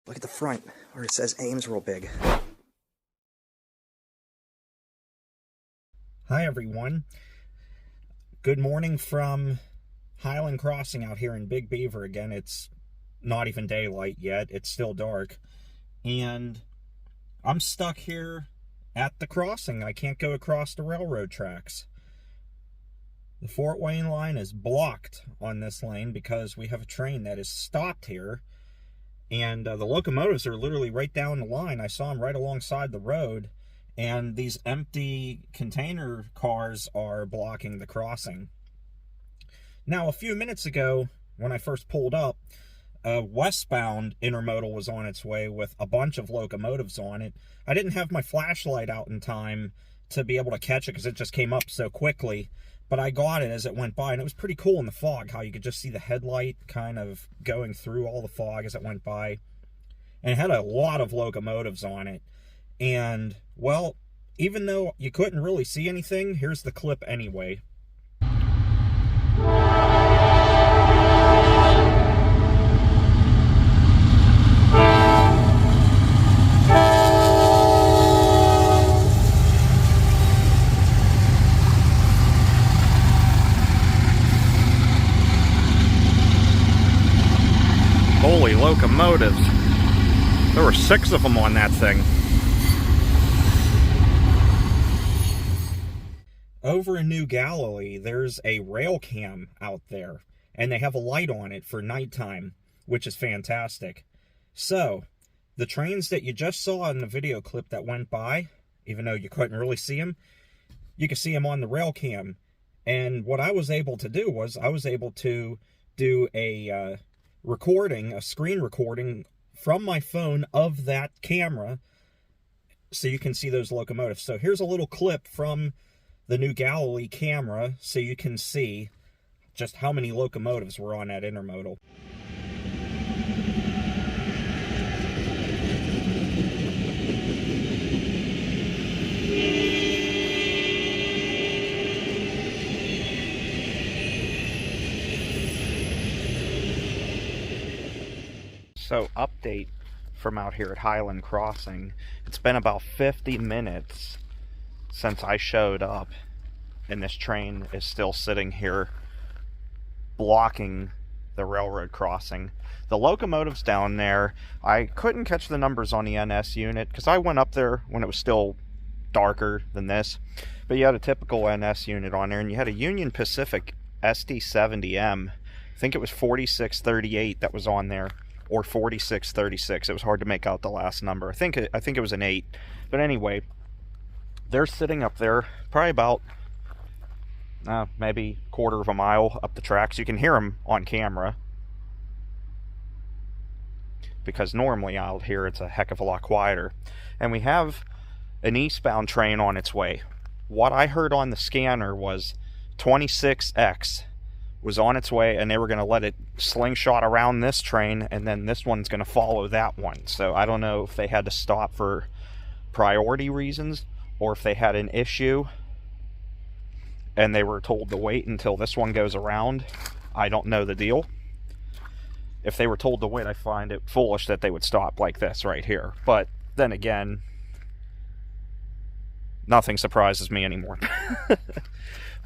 Look at the front where it says Ames real big. Hi everyone. Good morning from Highland Crossing out here in Big Beaver again. It's not even daylight yet. It's still dark. And I'm stuck here at the crossing. I can't go across the railroad tracks. The Fort Wayne line is blocked on this lane because we have a train that is stopped here. And the locomotives are literally right down the line. I saw them right alongside the road. And these empty container cars are blocking the crossing. Now, a few minutes ago, when I first pulled up, a westbound intermodal was on its way with a bunch of locomotives on it. I didn't have my flashlight out in time to be able to catch it because it just came up so quickly. But I got it as it went by, and it was pretty cool in the fog, how you could just see the headlight kind of going through all the fog as it went by. And it had a lot of locomotives on it. And, well, even though you couldn't really see anything, here's the clip anyway. Holy locomotives. There were 6 of them on that thing. Over in New Galilee, there's a rail cam out there, and they have a light on it for nighttime, which is fantastic. So, the trains that you just saw in the video clip that went by, even though you couldn't really see them, you could see them on the rail cam. And what I was able to do was, I was able to do a screen recording from my phone of that camera so you can see those locomotives. So here's a little clip from the New Galilee camera so you can see just how many locomotives were on that intermodal. So, update from out here at Highland Crossing. It's been about 50 minutes since I showed up, and this train is still sitting here blocking the railroad crossing. The locomotives down there, I couldn't catch the numbers on the NS unit because I went up there when it was still darker than this, but you had a typical NS unit on there, and you had a Union Pacific SD70M. I think it was 4638 that was on there, or 4636. It was hard to make out the last number. I think it was an 8. But anyway, they're sitting up there probably about maybe a quarter of a mile up the tracks. You can hear them on camera, because normally out here it's a heck of a lot quieter. And we have an eastbound train on its way. What I heard on the scanner was 26X was on its way, and they were going to let it slingshot around this train, and then this one's going to follow that one. So I don't know if they had to stop for priority reasons, or if they had an issue and they were told to wait until this one goes around. I don't know the deal. If they were told to wait, I find it foolish that they would stop like this right here. But then again, nothing surprises me anymore.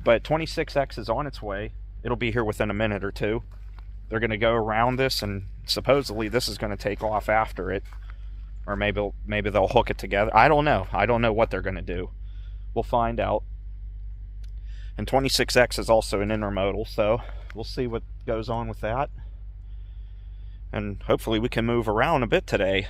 But 26X is on its way. It'll be here within a minute or two. They're going to go around this, and supposedly this is going to take off after it. Or maybe they'll hook it together. I don't know. I don't know what they're going to do. We'll find out. And 26X is also an intermodal, so we'll see what goes on with that. And hopefully we can move around a bit today.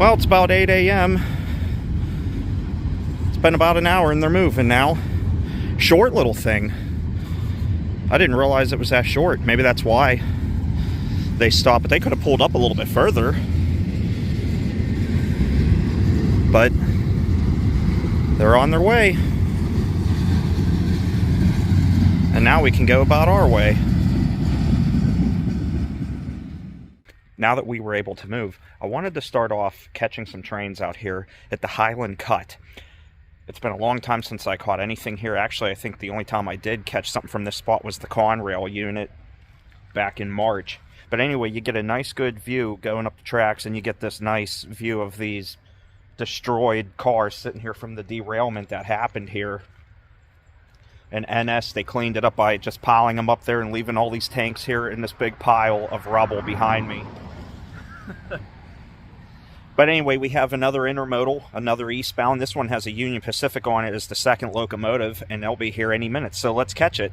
Well, it's about 8 a.m. It's been about an hour and they're moving now. Short little thing. I didn't realize it was that short. Maybe that's why they stopped, but they could have pulled up a little bit further. But they're on their way. And now we can go about our way. Now that we were able to move, I wanted to start off catching some trains out here at the Highland Cut. It's been a long time since I caught anything here. Actually, I think the only time I did catch something from this spot was the Conrail unit back in March. But anyway, you get a nice good view going up the tracks, and you get this nice view of these destroyed cars sitting here from the derailment that happened here. And NS, they cleaned it up by just piling them up there and leaving all these tanks here in this big pile of rubble behind me. But anyway, we have another intermodal, another eastbound. This one has a Union Pacific on it as the second locomotive, and they'll be here any minute. So let's catch it.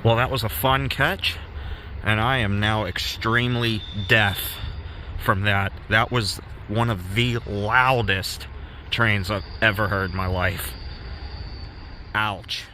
Well, that was a fun catch, and I am now extremely deaf from that. That was one of the loudest trains I've ever heard in my life. Ouch.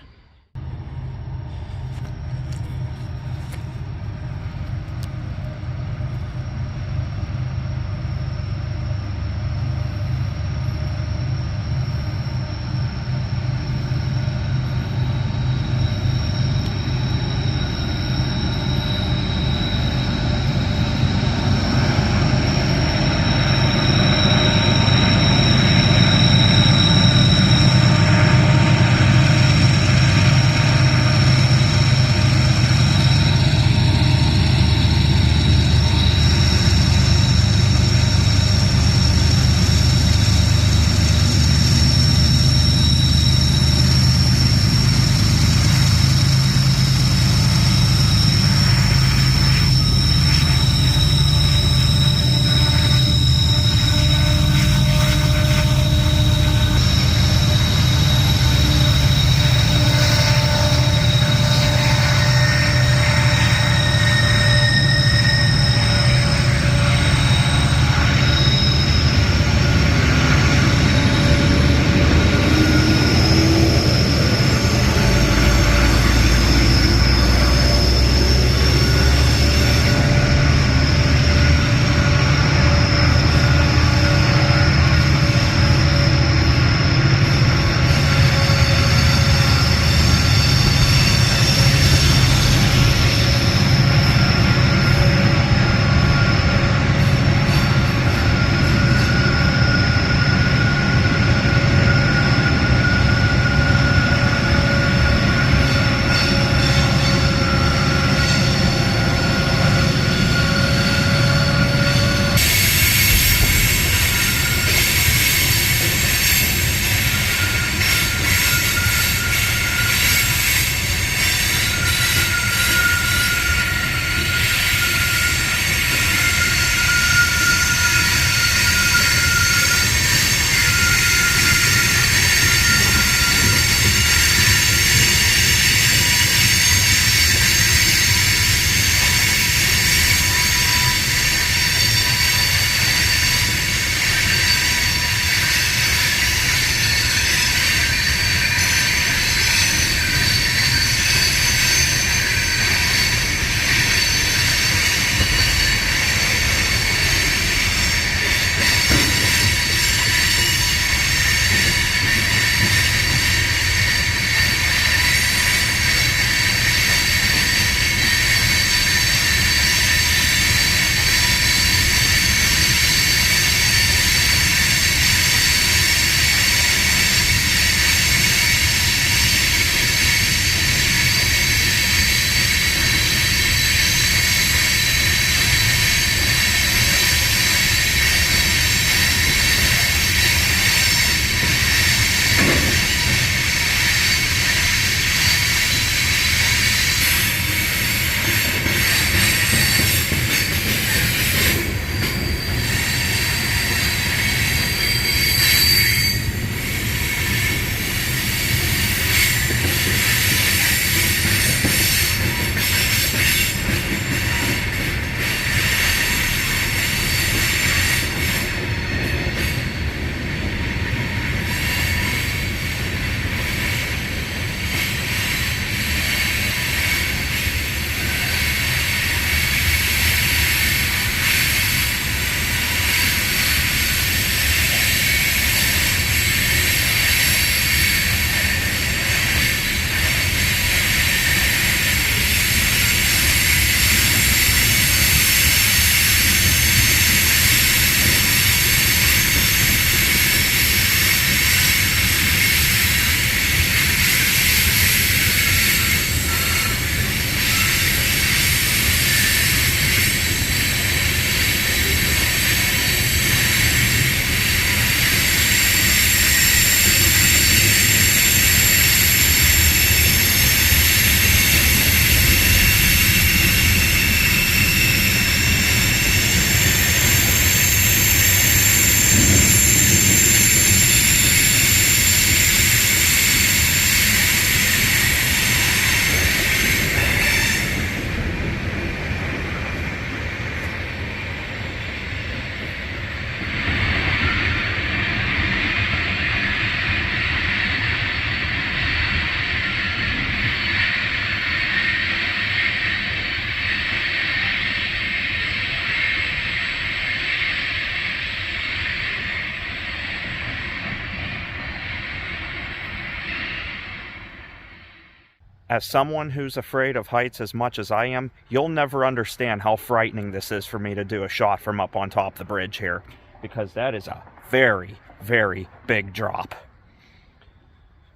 As someone who's afraid of heights as much as I am, you'll never understand how frightening this is for me to do a shot from up on top of the bridge here, because that is a very, very big drop.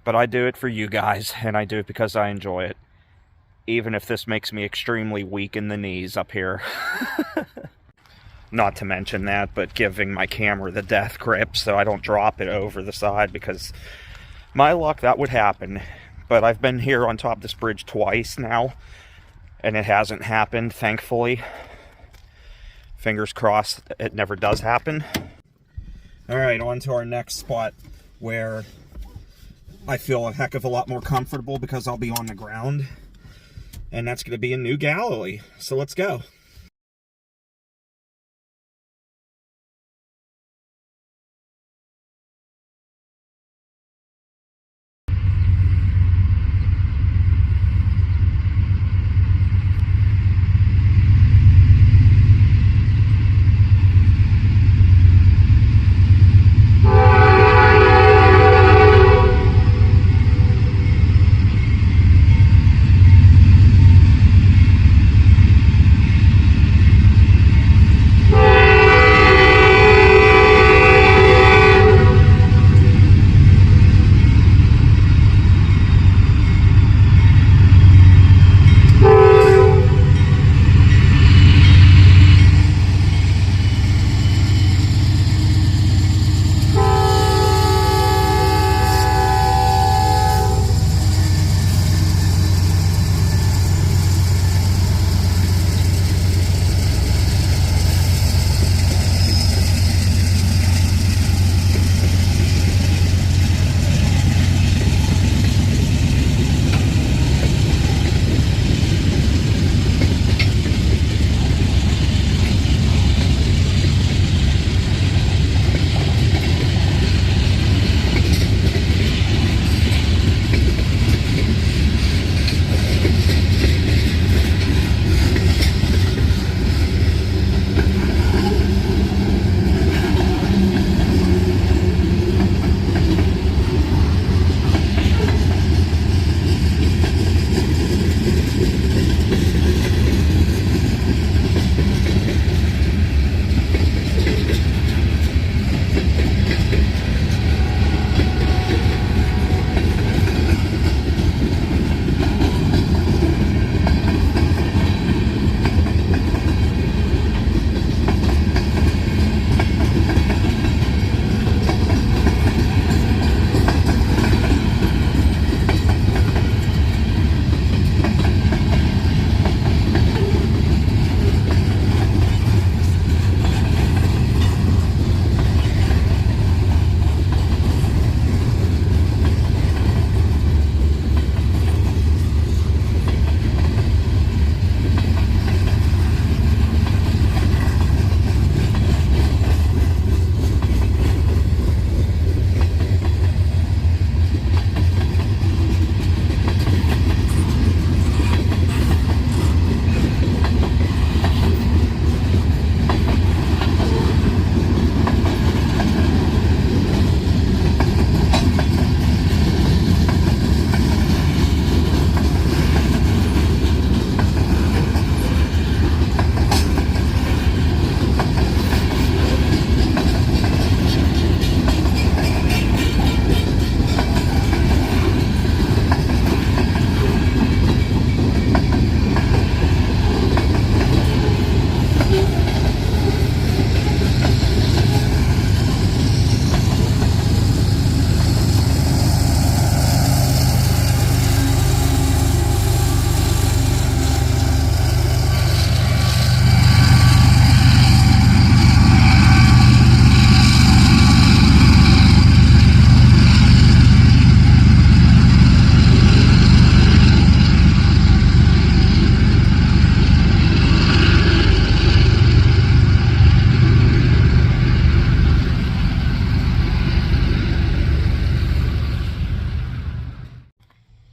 But I do it for you guys, and I do it because I enjoy it, even if this makes me extremely weak in the knees up here. Not to mention that, but giving my camera the death grip so I don't drop it over the side, because my luck, that would happen. But I've been here on top of this bridge twice now, and it hasn't happened, thankfully. Fingers crossed it never does happen. Alright, on to our next spot, where I feel a heck of a lot more comfortable because I'll be on the ground. And that's going to be a New Galilee. So let's go.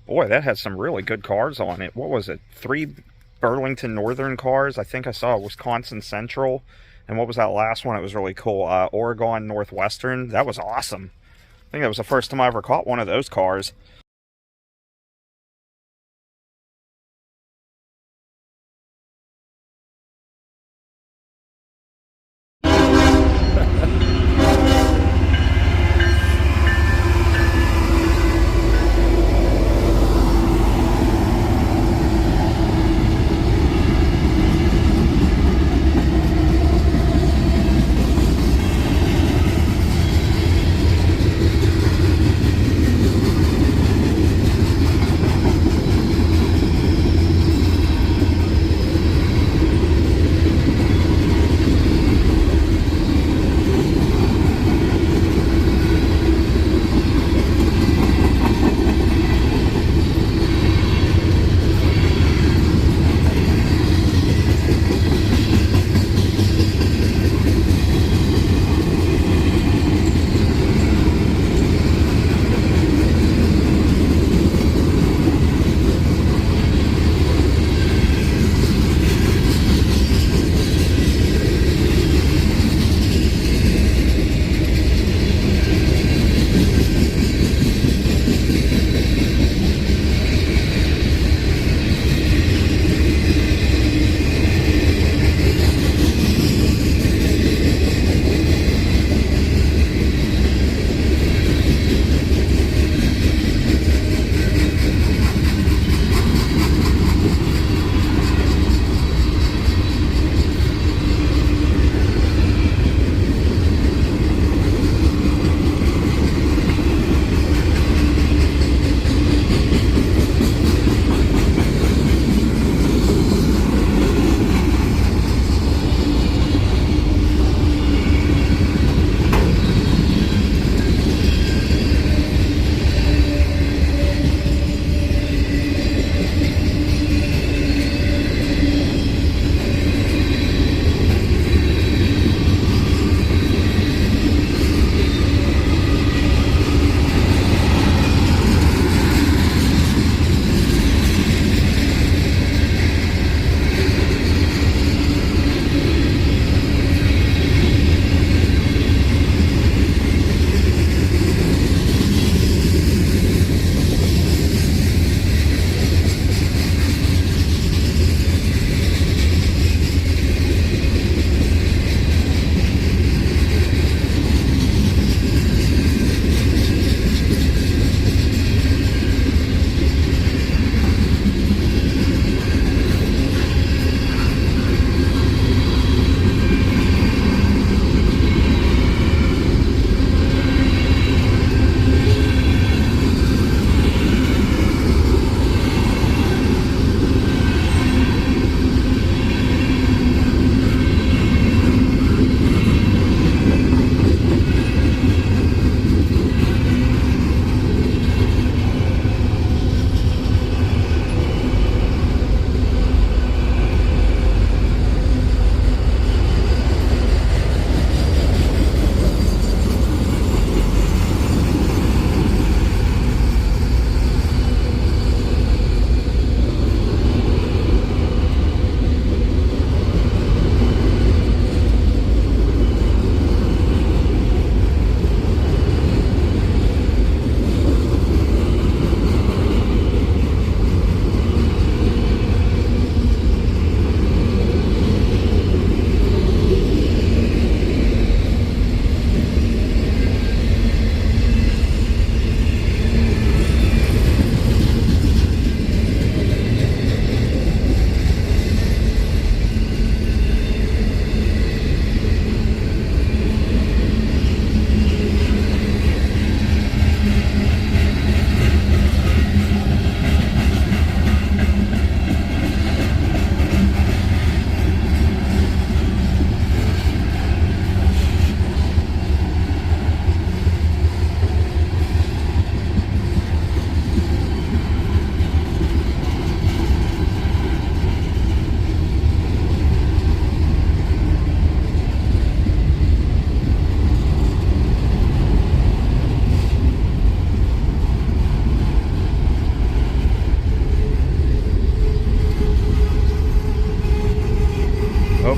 Boy, that has some really good cars on it. What was it? 3 Burlington Northern cars. I think I saw Wisconsin Central. And what was that last one? It was really cool. Oregon Northwestern. That was awesome. I think that was the first time I ever caught one of those cars.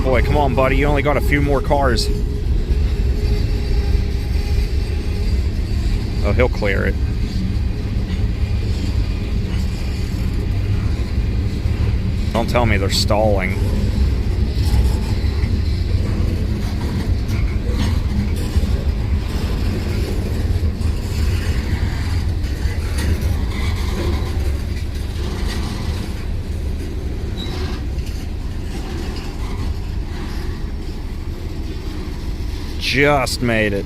boy. Come on, buddy. You only got a few more cars. Oh, he'll clear it. Don't tell me they're stalling. Just made it.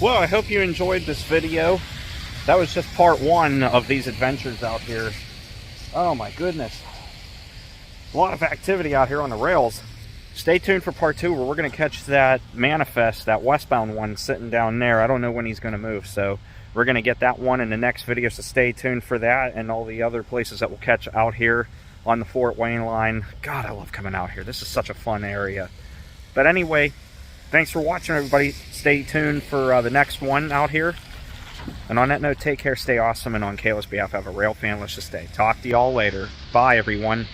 Well, I hope you enjoyed this video. That was just part one of these adventures out here. Oh my goodness. A lot of activity out here on the rails. Stay tuned for part two, where we're going to catch that manifest, that westbound one sitting down there. I don't know when he's going to move, so we're going to get that one in the next video, so stay tuned for that and all the other places that we'll catch out here on the Fort Wayne line. God, I love coming out here. This is such a fun area. But anyway, thanks for watching, everybody. Stay tuned for the next one out here. And on that note, take care, stay awesome, and on Kayla's behalf, have a rail fan-licious day. Talk to y'all later. Bye, everyone.